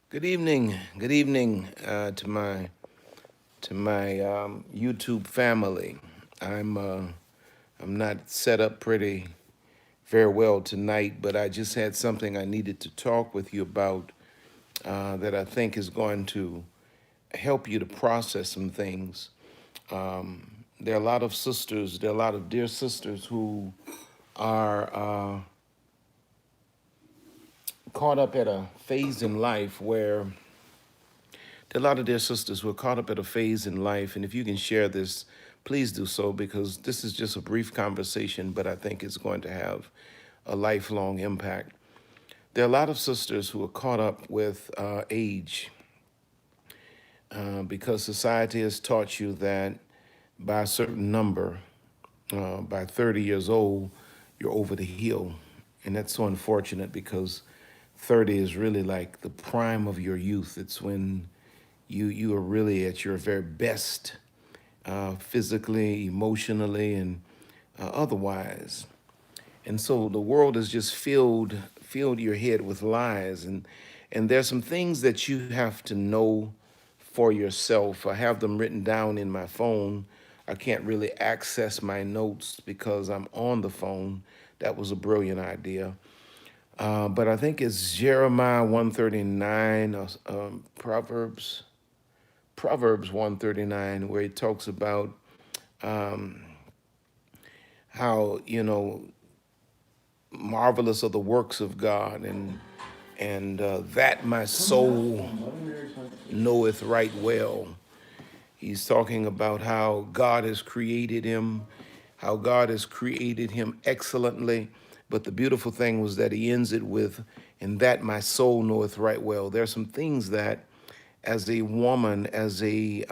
Good evening to my YouTube family. I'm uh, I'm not set up pretty very well tonight, but I just had something I needed to talk with you about that I think is going to help you to process some things. There are a lot of sisters, there are a lot of dear sisters who are caught up at a phase in life where a lot of their sisters who are caught up at a phase in life, and if you can share this, please do so because this is just a brief conversation, but I think it's going to have a lifelong impact. There are a lot of sisters who are caught up with age because society has taught you that by a certain number, by 30 years old, you're over the hill. And that's so unfortunate because 30 is really like the prime of your youth. It's when you are really at your very best, physically, emotionally, and otherwise. And so the world has just filled your head with lies, and there's some things that you have to know for yourself. I have them written down in my phone. I can't really access my notes because I'm on the phone. That was a brilliant idea. But I think it's Jeremiah 139, Proverbs 139, where he talks about how, marvelous are the works of God, and that my soul knoweth right well. He's talking about how God has created him, how God has created him excellently. But the beautiful thing was that he ends it with, and that my soul knoweth right well. There are some things that, as a woman, as a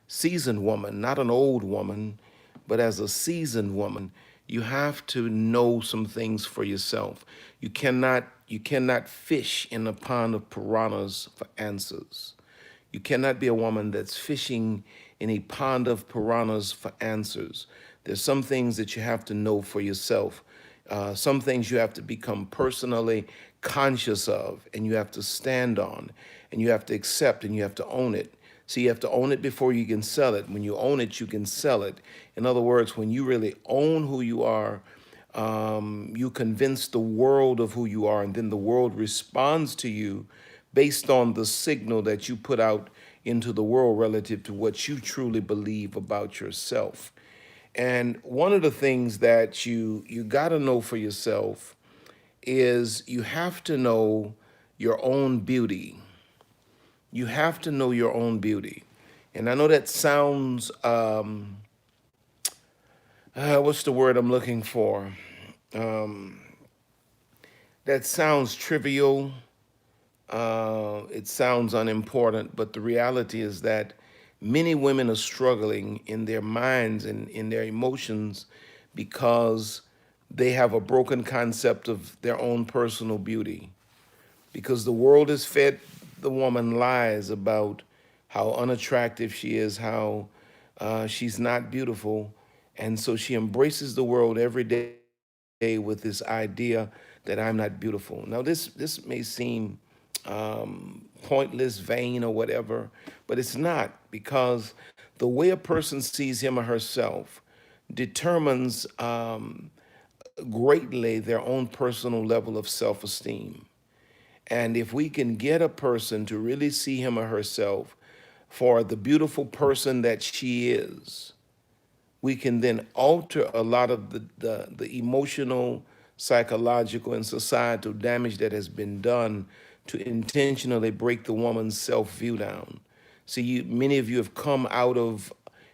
seasoned woman, not an old woman, but as a seasoned woman, you have to know some things for yourself. You cannot fish in a pond of piranhas for answers. You cannot be a woman that's fishing in a pond of piranhas for answers. There's some things that you have to know for yourself. Some things you have to become personally conscious of, and you have to stand on, and you have to accept, and you have to own it. So you have to own it before you can sell it. When you own it, you can sell it. In other words, when you really own who you are, you convince the world of who you are, and then the world responds to you based on the signal that you put out into the world relative to what you truly believe about yourself. And one of the things that you got to know for yourself is you have to know your own beauty. You have to know your own beauty. And I know that sounds, what's the word I'm looking for? Um, that sounds trivial. It sounds unimportant, but the reality is that many women are struggling in their minds and in their emotions because they have a broken concept of their own personal beauty. Because the world has fed the woman lies about how unattractive she is, how she's not beautiful. And so she embraces the world every day with this idea that I'm not beautiful. Now, this may seem pointless, vain, or whatever, but it's not, because the way a person sees him or herself determines greatly their own personal level of self esteem. And if we can get a person to really see him or herself for the beautiful person that she is, we can then alter a lot of the emotional, psychological, and societal damage that has been done to intentionally break the woman's self-view down. See, many of you have come out of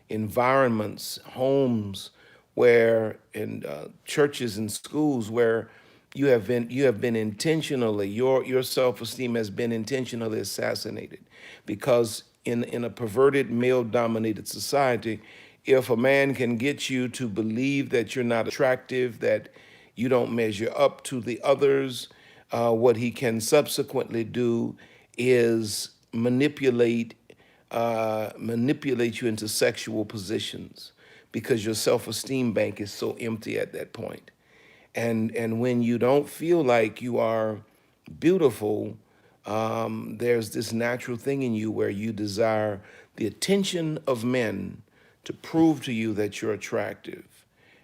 environments, homes, where in churches and schools where you have been intentionally, your self-esteem has been intentionally assassinated, because in a perverted male dominated society, if a man can get you to believe that you're not attractive, that you don't measure up to the others, what he can subsequently do is manipulate you into sexual positions, because your self-esteem bank is so empty at that point. And when you don't feel like you are beautiful, there's this natural thing in you where you desire the attention of men to prove to you that you're attractive.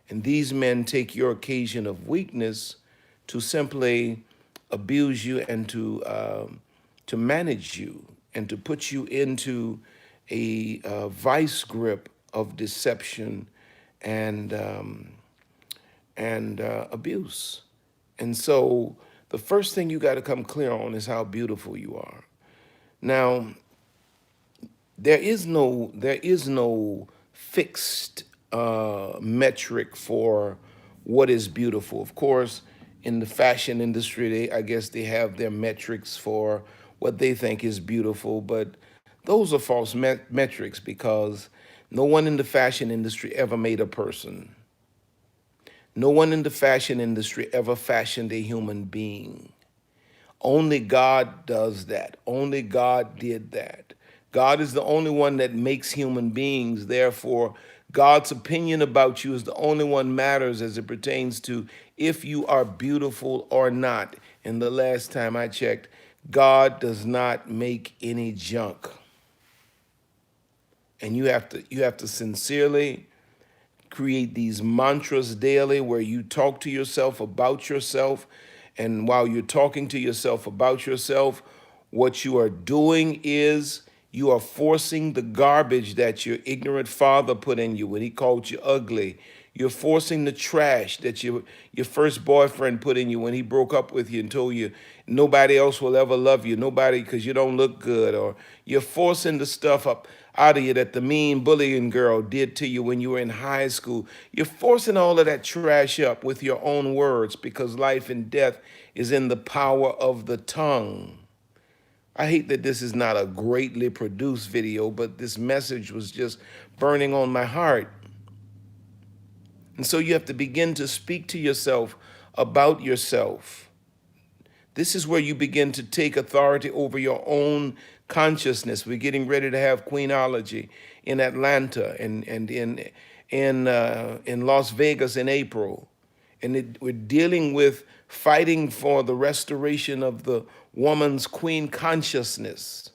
And these men take your occasion of weakness to simply abuse you and to manage you and to put you into a vice grip of deception and abuse. And so the first thing you got to come clear on is how beautiful you are. Now, there is no fixed metric for what is beautiful. Of course, in the fashion industry, I guess they have their metrics for what they think is beautiful, but those are false metrics because no one in the fashion industry ever made a person. No one in the fashion industry ever fashioned a human being. Only God does that. Only God did that. God is the only one that makes human beings. Therefore, God's opinion about you is the only one matters as it pertains to if you are beautiful or not. And the last time I checked, God does not make any junk. And you have to sincerely create these mantras daily where you talk to yourself about yourself. And while you're talking to yourself about yourself, what you are doing is you are forcing the garbage that your ignorant father put in you when he called you ugly. You're forcing the trash that your first boyfriend put in you when he broke up with you and told you nobody else will ever love you, nobody because you don't look good, or you're forcing the stuff up out of you that the mean bullying girl did to you when you were in high school. You're forcing all of that trash up with your own words because life and death is in the power of the tongue. I hate that this is not a greatly produced video, but this message was just burning on my heart. And so you have to begin to speak to yourself about yourself. This is where you begin to take authority over your own consciousness. We're getting ready to have Queenology in Atlanta and in Las Vegas in April. And we're dealing with fighting for the restoration of the woman's queen consciousness.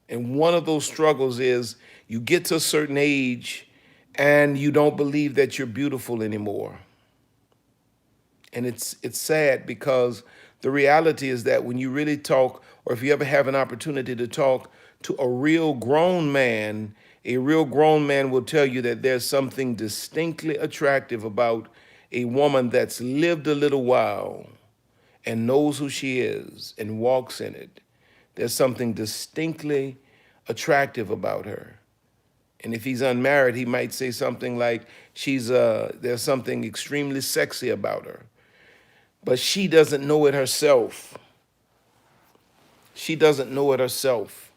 And one of those struggles is you get to a certain age and you don't believe that you're beautiful anymore. And it's sad because the reality is that when you really talk, or if you ever have an opportunity to talk to a real grown man will tell you that there's something distinctly attractive about a woman that's lived a little while and knows who she is and walks in it. There's something distinctly attractive about her. And if he's unmarried, he might say something like, there's something extremely sexy about her. But she doesn't know it herself. She doesn't know it herself.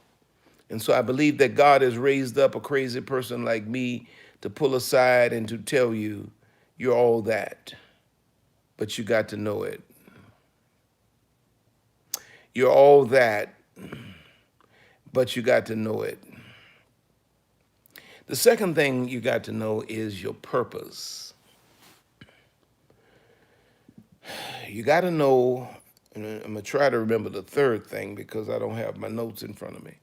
And so I believe that God has raised up a crazy person like me to pull aside and to tell you, you're all that, but you got to know it. You're all that, but you got to know it. The second thing you got to know is your purpose. You got to know, and I'm going to try to remember the third thing because I don't have my notes in front of me.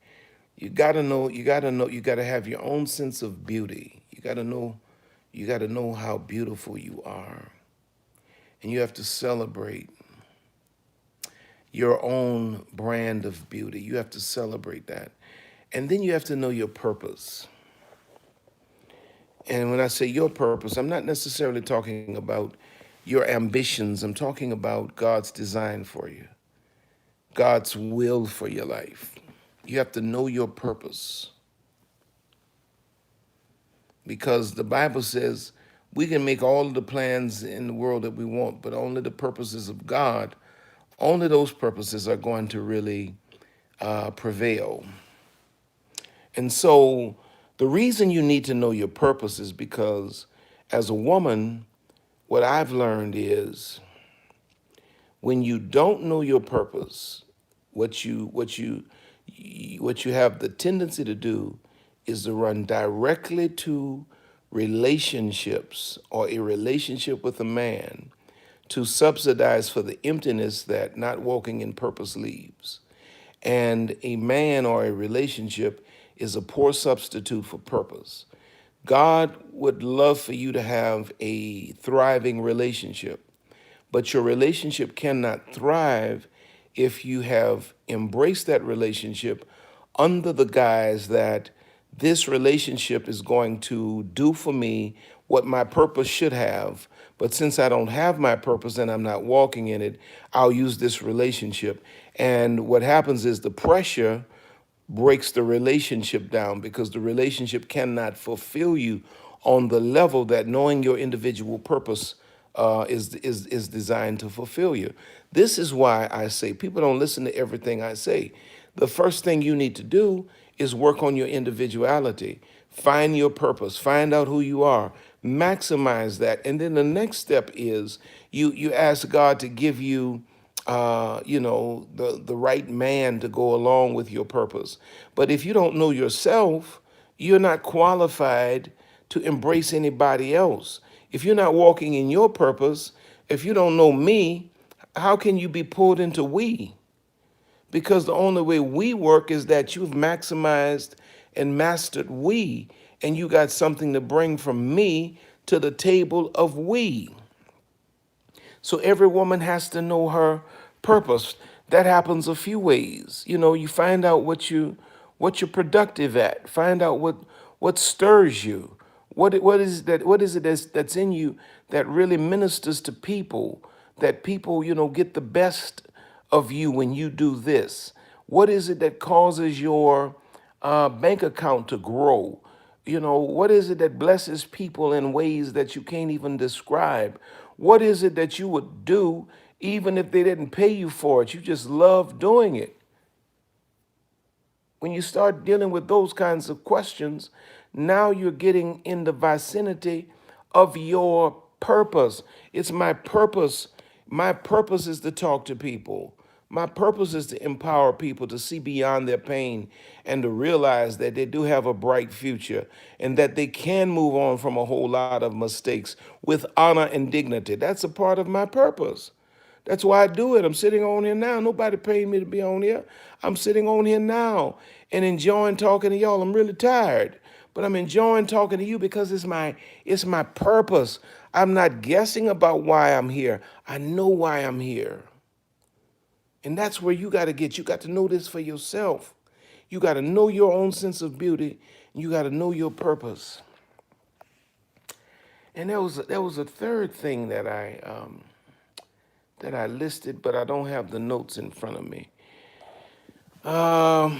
You got to know, you got to have your own sense of beauty. You got to know how beautiful you are. And you have to celebrate your own brand of beauty. You have to celebrate that. And then you have to know your purpose. And when I say your purpose, I'm not necessarily talking about your ambitions. I'm talking about God's design for you, God's will for your life. You have to know your purpose. Because the Bible says we can make all of the plans in the world that we want, but only the purposes of God, only those purposes are going to really prevail. And so the reason you need to know your purpose is because as a woman, what I've learned is when you don't know your purpose, what you have the tendency to do is to run directly to relationships or a relationship with a man to subsidize for the emptiness that not walking in purpose leaves. And a man or a relationship is a poor substitute for purpose. God would love for you to have a thriving relationship, but your relationship cannot thrive if you have embraced that relationship under the guise that this relationship is going to do for me what my purpose should have. But since I don't have my purpose and I'm not walking in it, I'll use this relationship. And what happens is the pressure breaks the relationship down because the relationship cannot fulfill you on the level that knowing your individual purpose is designed to fulfill you. This is why I say people don't listen to everything I say. The first thing you need to do is work on your individuality. Find your purpose. Find out who you are. Maximize that. And then the next step is you ask God to give you the right man to go along with your purpose. But if you don't know yourself, you're not qualified to embrace anybody else. If you're not walking in your purpose, if you don't know me, how can you be pulled into we? Because the only way we work is that you've maximized and mastered we, and you got something to bring from me to the table of we. So every woman has to know her purpose. That happens a few ways. You find out what you're productive at. Find out what stirs you. What is it that's in you that really ministers to people, that people, get the best of you when you do this? What is it that causes your bank account to grow? What is it that blesses people in ways that you can't even describe? What is it that you would do even if they didn't pay you for it? You just love doing it. When you start dealing with those kinds of questions, now you're getting in the vicinity of your purpose. It's my purpose. My purpose is to talk to people. My purpose is to empower people to see beyond their pain and to realize that they do have a bright future and that they can move on from a whole lot of mistakes with honor and dignity. That's a part of my purpose. That's why I do it. I'm sitting on here now. Nobody paid me to be on here. I'm sitting on here now and enjoying talking to y'all. I'm really tired, but I'm enjoying talking to you because it's my purpose. I'm not guessing about why I'm here. I know why I'm here. And that's where you got to get. You got to know this for yourself. You got to know your own sense of beauty. And you got to know your purpose. And there was a third thing that I listed, but I don't have the notes in front of me. Um,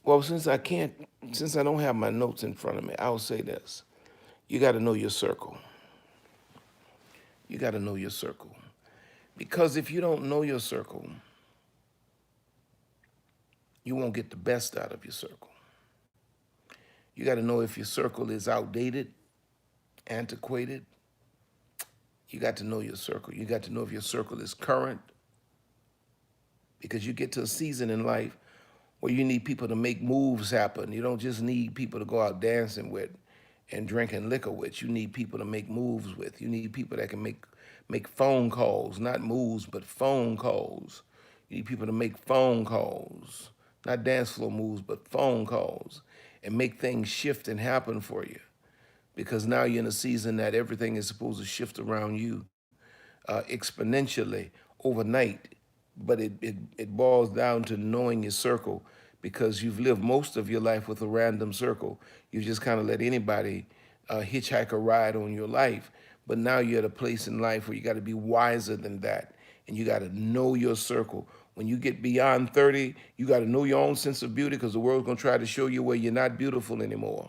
well, since I don't have my notes in front of me, I'll say this: you got to know your circle. You got to know your circle, because if you don't know your circle, you won't get the best out of your circle. You got to know if your circle is outdated, antiquated. You got to know your circle. You got to know if your circle is current, because you get to a season in life where you need people to make moves happen. You don't just need people to go out dancing with and drinking liquor with. You need people to make moves with. You need people that can make phone calls, not moves, but phone calls. You need people to make phone calls, not dance floor moves, but phone calls, and make things shift and happen for you. Because now you're in a season that everything is supposed to shift around you exponentially overnight. But it boils down to knowing your circle, because you've lived most of your life with a random circle. You just kind of let anybody hitchhike a ride on your life. But now you're at a place in life where you got to be wiser than that. And you got to know your circle. When you get beyond 30, you got to know your own sense of beauty, because the world's going to try to show you where you're not beautiful anymore.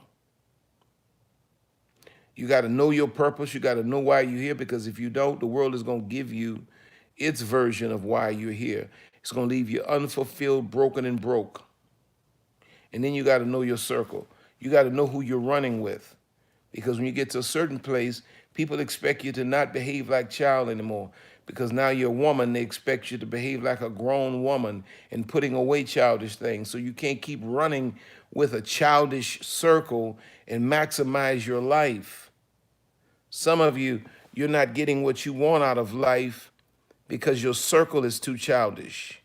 You got to know your purpose. You got to know why you're here, because if you don't, the world is going to give you its version of why you're here. It's going to leave you unfulfilled, broken, and broke. And then you got to know your circle. You got to know who you're running with, because when you get to a certain place, people expect you to not behave like child anymore, because now you're a woman. They expect you to behave like a grown woman and putting away childish things. So you can't keep running with a childish circle and maximize your life. Some of you You're not getting what you want out of life because your circle is too childish.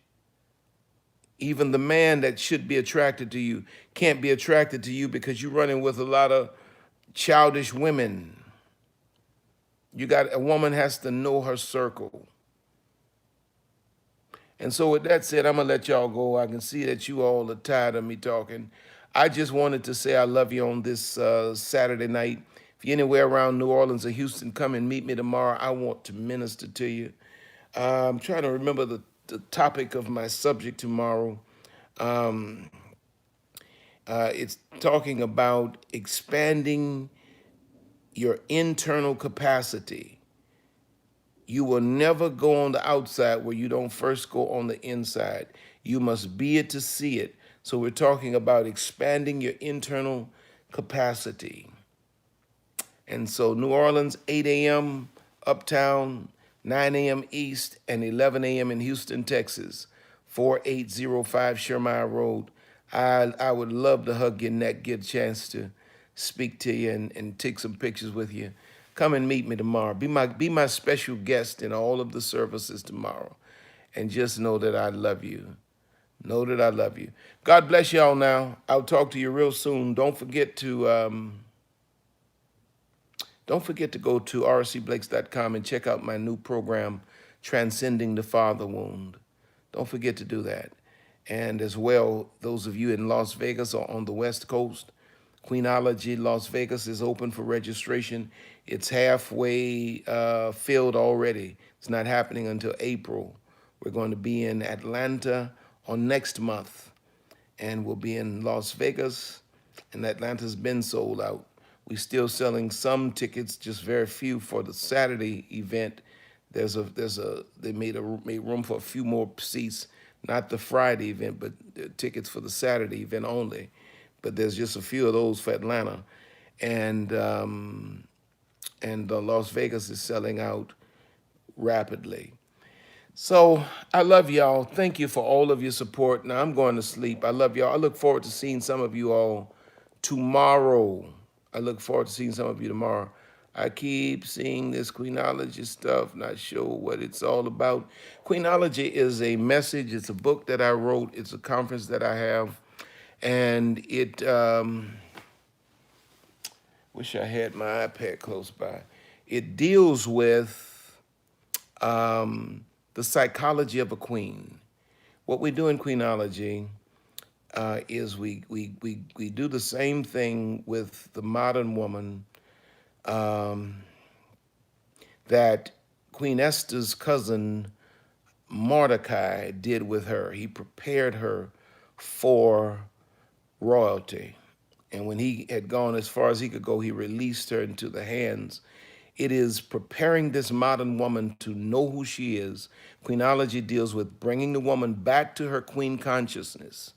Even the man that should be attracted to you can't be attracted to you because you're running with a lot of childish women. A woman has to know her circle. And so with that said, I'm gonna let y'all go. I can see that you all are tired of me talking. I just wanted to say I love you on this Saturday night. If you're anywhere around New Orleans or Houston, come and meet me tomorrow. I want to minister to you. I'm trying to remember the topic of my subject tomorrow. Um, it's talking about expanding your internal capacity. You will never go on the outside where you don't first go on the inside. You must be it to see it. So we're talking about expanding your internal capacity. And so New Orleans, 8 a.m. uptown, 9 a.m. east, and 11 a.m. in Houston, Texas, 4805 Shermire Road. I would love to hug your neck, get a chance to speak to you and take some pictures with you. Come and meet me tomorrow. Be my special guest in all of the services tomorrow. And just know that I love you. Know that I love you. God bless y'all now. I'll talk to you real soon. Don't forget to go to rcblakes.com and check out my new program, Transcending the Father Wound. Don't forget to do that. And as well, those of you in Las Vegas or on the West Coast, Queenology Las Vegas is open for registration. It's halfway filled already. It's not happening until April. We're going to be in Atlanta on next month, and we'll be in Las Vegas, and Atlanta's been sold out. We're still selling some tickets, just very few for the Saturday event. They made room for a few more seats, not the Friday event, but tickets for the Saturday event only. But there's just a few of those for Atlanta, and Las Vegas is selling out rapidly. So I love y'all. Thank you for all of your support. Now I'm going to sleep. I love y'all. I look forward to seeing some of you all tomorrow. I look forward to seeing some of you tomorrow. I keep seeing this Queenology stuff, not sure what it's all about. Queenology is a message. It's a book that I wrote. It's a conference that I have. And it, wish I had my iPad close by. It deals with the psychology of a queen. What we do in Queenology is we do the same thing with the modern woman that Queen Esther's cousin Mordecai did with her. He prepared her for royalty. And when he had gone as far as he could go, he released her into the hands. It is preparing this modern woman to know who she is. Queenology deals with bringing the woman back to her queen consciousness.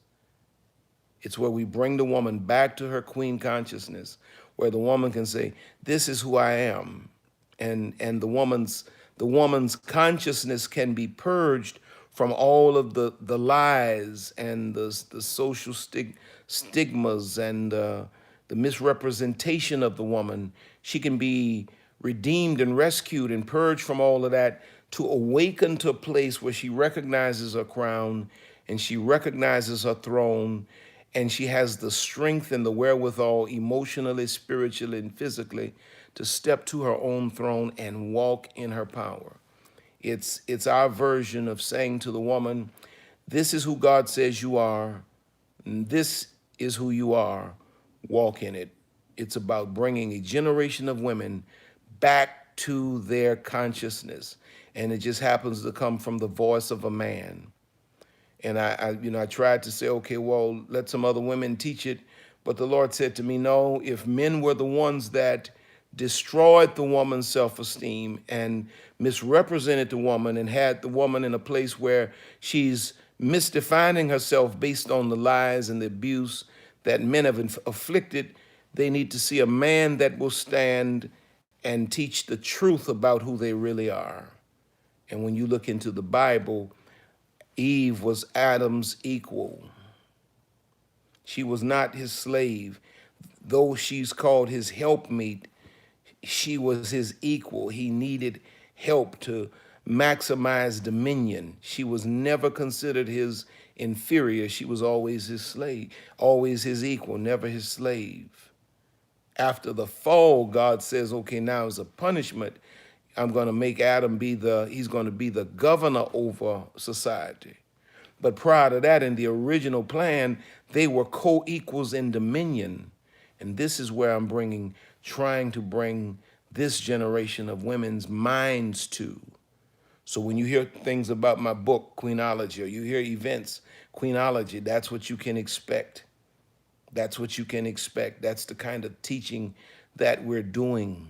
It's where we bring the woman back to her queen consciousness, where the woman can say, "This is who I am," and the woman's consciousness can be purged from all of the lies and the social stigmas and the misrepresentation of the woman. She can be redeemed and rescued and purged from all of that to awaken to a place where she recognizes her crown and she recognizes her throne, and she has the strength and the wherewithal emotionally, spiritually, and physically to step to her own throne and walk in her power. It's our version of saying to the woman, this is who God says you are, and this is who you are, walk in it. It's about bringing a generation of women back to their consciousness, and it just happens to come from the voice of a man. And I tried to say, okay, well, let some other women teach it. But the Lord said to me, no, if men were the ones that destroyed the woman's self-esteem and misrepresented the woman and had the woman in a place where she's misdefining herself based on the lies and the abuse that men have afflicted, they need to see a man that will stand and teach the truth about who they really are. And when you look into the Bible, Eve was Adam's equal. She was not his slave. Though she's called his helpmeet, she was his equal. He needed help to maximize dominion. She was never considered his inferior. She was always his slave, always his equal, never his slave. After the fall, God says, okay, now as a punishment, I'm going to make Adam he's going to be the governor over society. But prior to that, in the original plan, they were co-equals in dominion. And this is where I'm trying to bring this generation of women's minds to. So when you hear things about my book, Queenology, or you hear events, Queenology, that's what you can expect. That's what you can expect. That's the kind of teaching that we're doing,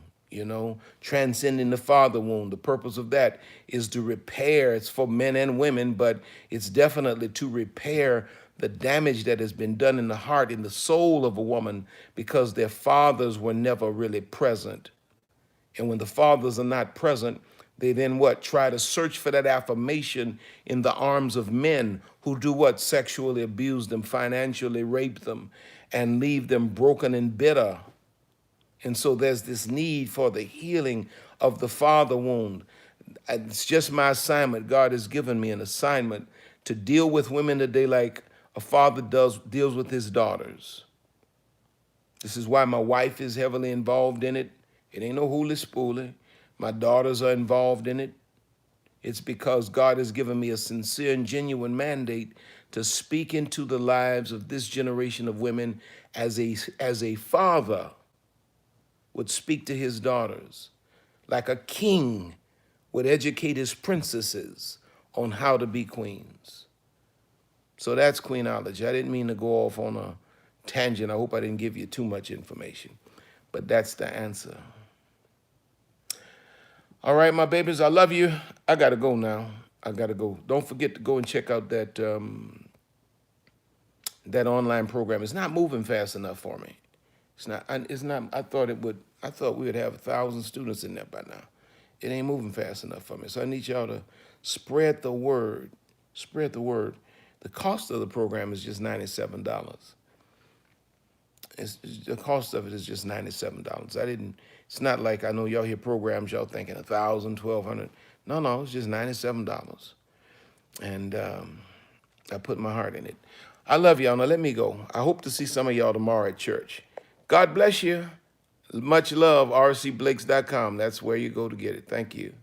transcending the father wound. The purpose of that is to repair. It's for men and women, but it's definitely to repair the damage that has been done in the heart, in the soul of a woman, because their fathers were never really present. And when the fathers are not present, they then what? Try to search for that affirmation in the arms of men who do what? Sexually abuse them, financially rape them, and leave them broken and bitter. And so there's this need for the healing of the father wound. It's just my assignment. God has given me an assignment to deal with women today like a father deals with his daughters. This is why my wife is heavily involved in it. It ain't no hooly spooly. My daughters are involved in it. It's because God has given me a sincere and genuine mandate to speak into the lives of this generation of women as a father would speak to his daughters, like a king would educate his princesses on how to be queens. So that's Queenology. I didn't mean to go off on a tangent. I hope I didn't give you too much information, but that's the answer. All right, my babies, I love you. I got to go now. I got to go. Don't forget to go and check out that that online program. It's not moving fast enough for me. It's not. I thought it would. I thought we would have 1,000 students in there by now. It ain't moving fast enough for me. So I need y'all to spread the word. Spread the word. The cost of the program is just $97. The cost of it is just $97. It's not like I know y'all hear programs, y'all thinking 1,000, 1,200. No, it's just $97. And I put my heart in it. I love y'all. Now let me go. I hope to see some of y'all tomorrow at church. God bless you. Much love, rcblakes.com. That's where you go to get it. Thank you.